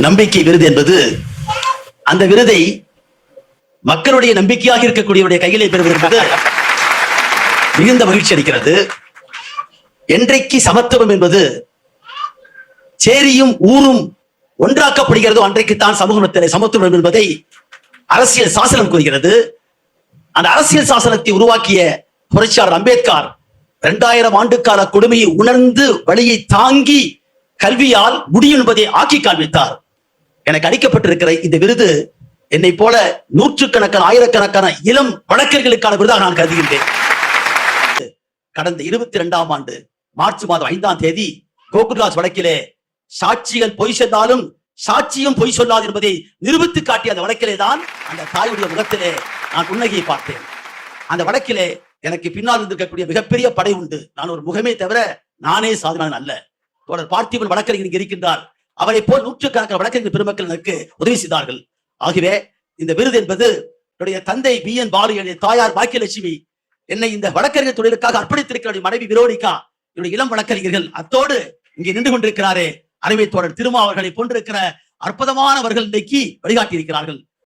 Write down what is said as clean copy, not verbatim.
நம்பிக்கை விருது என்பது அந்த விருதை மக்களுடைய நம்பிக்கையாக இருக்கக்கூடியவருடைய கையிலே பெறுவது என்பது மிகுந்த மகிழ்ச்சி அளிக்கிறது. என்றைக்கு சமத்துவம் என்பது சேரியும் ஊரும் ஒன்றாக்கப்படுகிறதோ அன்றைக்குத்தான் சமூகத்திலே சமத்துவம் என்பதை அரசியல் சாசனம் கூறுகிறது. அந்த அரசியல் சாசனத்தை உருவாக்கிய புரட்சியாளர் அம்பேத்கர் 2000 ஆண்டுகால கொடுமையை உணர்ந்து வழியை தாங்கி கல்வியால் முடியும் என்பதை ஆக்கி காண்பித்தார். எனக்கு அளிக்கப்பட்டிருக்கிற இந்த விருது என்னை போல நூற்றுக்கணக்கான ஆயிரக்கணக்கான இளம் வழக்கறிஞர்களுக்கான விருதாக நான் கருதுகின்றேன். கடந்த 22ஆம் ஆண்டு மார்ச் மாதம் 5ஆம் தேதி கோகுல்ராஜ் வழக்கிலே சாட்சிகள் பொய் சொன்னாலும் சாட்சியும் பொய் சொல்லாது என்பதை நிரூபித்து காட்டிய அந்த வழக்கிலே தான் அந்த தாயுடைய முகத்திலே நான் புன்னகையை பார்த்தேன். அந்த வழக்கிலே எனக்கு பின்னால் இருந்திருக்கக்கூடிய மிகப்பெரிய படை உண்டு. நான் ஒரு முகமே தவிர நானே சாதனை அல்ல. தொடர் பார்த்திபன் வழக்கறிஞர் இருக்கின்றார். அவரை போல் நூற்றுக்கணக்கான வழக்கறிஞர் பெருமக்கள் எனக்கு உதவி செய்தார்கள். ஆகவே இந்த விருது என்பது என்னுடைய தந்தை BN பாலு, என்னுடைய தாயார் பாக்கியலட்சுமி, என்னை இந்த வழக்கறிஞர் தொழிலுக்காக அர்ப்பணித்திருக்கிற மனைவி விரோனிகா, என்னுடைய இளம் வழக்கறிஞர்கள், அத்தோடு இங்கே நின்று கொண்டிருக்கிறாரே அருமை தோழர் திருமா அவர்களை போன்றிருக்கிற அற்புதமானவர்கள் இன்றைக்கு வழிகாட்டி இருக்கிறார்கள்.